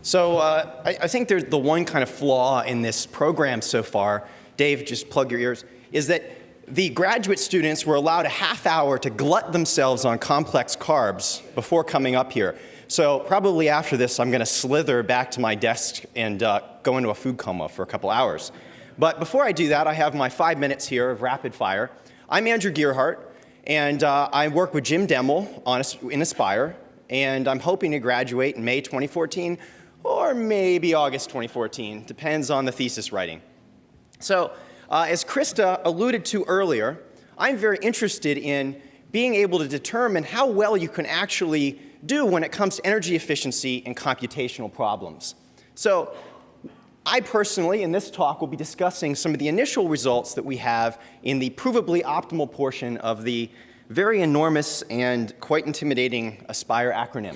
So I think there's the one kind of flaw in this program so far, Dave, just plug your ears, is that the graduate students were allowed a half hour to glut themselves on complex carbs before coming up here. So probably after this, I'm going to slither back to my desk and go into a food coma for a couple hours. But before I do that, I have my 5 minutes here of rapid fire. I'm Andrew Gearhart, and I work with Jim Demmel in Aspire, and I'm hoping to graduate in May 2014 or maybe August 2014, depends on the thesis writing. So as Krista alluded to earlier, I'm very interested in being able to determine how well you can actually do when it comes to energy efficiency and computational problems. So I personally, in this talk, will be discussing some of the initial results that we have in the provably-optimal portion of the very enormous and quite intimidating Aspire acronym.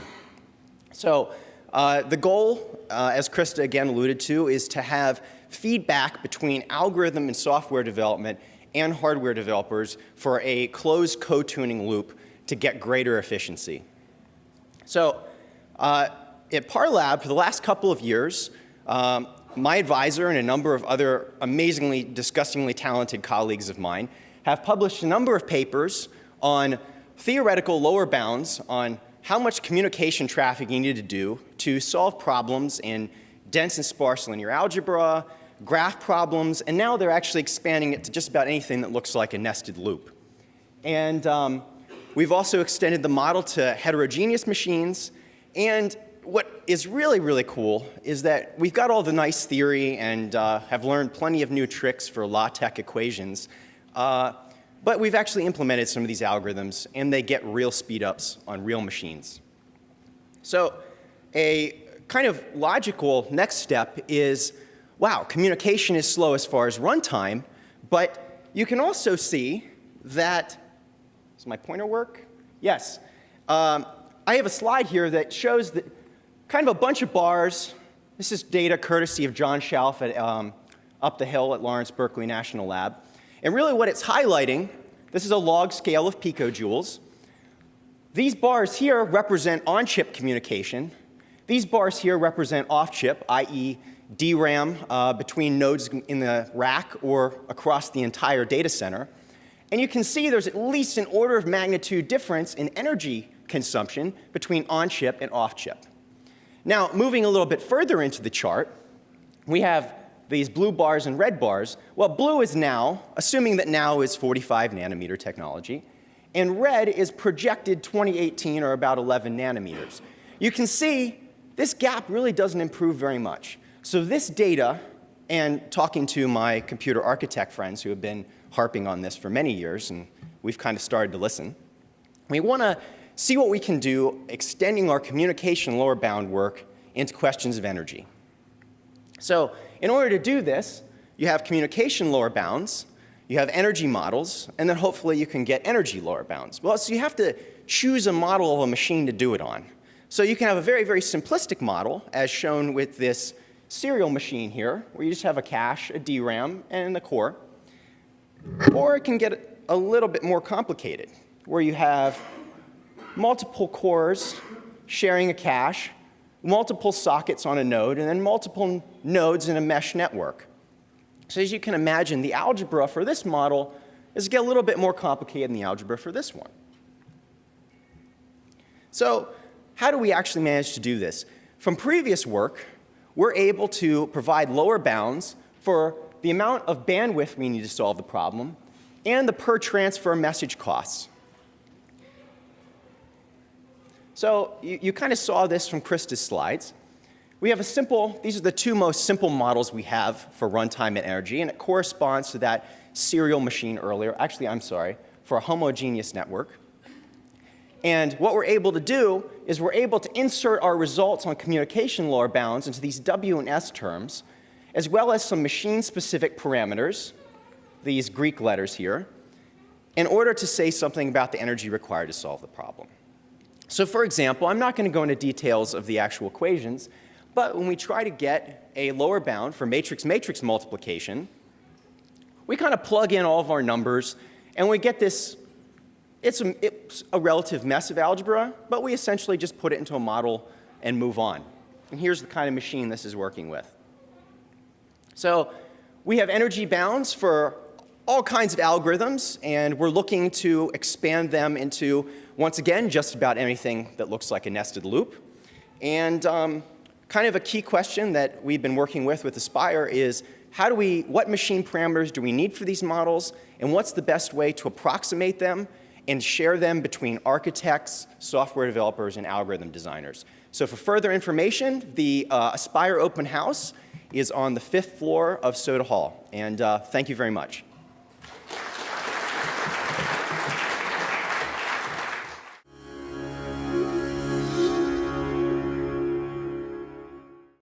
So the goal, as Krista again alluded to, is to have feedback between algorithm and software development and hardware developers for a closed co-tuning loop to get greater efficiency. So at Parlab, for the last couple of years, my advisor and a number of other amazingly, disgustingly talented colleagues of mine have published a number of papers on theoretical lower bounds on how much communication traffic you need to do to solve problems in dense and sparse linear algebra, graph problems, and now they're actually expanding it to just about anything that looks like a nested loop. And we've also extended the model to heterogeneous machines, and what is really, really cool is that we've got all the nice theory and have learned plenty of new tricks for LaTeX equations, but we've actually implemented some of these algorithms, and they get real speed-ups on real machines. So a kind of logical next step is, wow, communication is slow as far as runtime, but you can also see that, does my pointer work? Yes. I have a slide here that shows that kind of a bunch of bars. This is data courtesy of John Schauf at, up the hill at Lawrence Berkeley National Lab. And really what it's highlighting, this is a log scale of picojoules. These bars here represent on-chip communication. These bars here represent off-chip, i.e. DRAM between nodes in the rack or across the entire data center. And you can see there's at least an order of magnitude difference in energy consumption between on-chip and off-chip. Now, moving a little bit further into the chart, we have these blue bars and red bars. Well, blue is now, assuming that now is 45 nanometer technology, and red is projected 2018 or about 11 nanometers. You can see this gap really doesn't improve very much. So this data, and talking to my computer architect friends who have been harping on this for many years, and we've kind of started to listen, we want to see what we can do extending our communication lower bound work into questions of energy. So in order to do this, you have communication lower bounds, you have energy models, and then hopefully you can get energy lower bounds. Well, so you have to choose a model of a machine to do it on. So you can have a very, very simplistic model, as shown with this serial machine here, where you just have a cache, a DRAM, and the core. Or it can get a little bit more complicated, where you have multiple cores sharing a cache, multiple sockets on a node, and then multiple nodes in a mesh network. So as you can imagine, the algebra for this model is get a little bit more complicated than the algebra for this one. So how do we actually manage to do this? From previous work, we're able to provide lower bounds for the amount of bandwidth we need to solve the problem and the per transfer message costs. So you kind of saw this from Krista's slides. We have a simple, these are the two most simple models we have for runtime and energy, and it corresponds to that serial machine earlier. Actually, I'm sorry, for a homogeneous network. And what we're able to do is we're able to insert our results on communication lower bounds into these W and S terms, as well as some machine-specific parameters, these Greek letters here, in order to say something about the energy required to solve the problem. So for example, I'm not going to go into details of the actual equations, but when we try to get a lower bound for matrix-matrix multiplication, we kind of plug in all of our numbers, and we get this. It's a relative mess of algebra, but we essentially just put it into a model and move on. And here's the kind of machine this is working with. So we have energy bounds for all kinds of algorithms, and we're looking to expand them into, once again, just about anything that looks like a nested loop. And kind of a key question that we've been working with Aspire is, what machine parameters do we need for these models, and what's the best way to approximate them and share them between architects, software developers, and algorithm designers. So for further information, the Aspire Open House is on the 5th floor of Soda Hall. And thank you very much.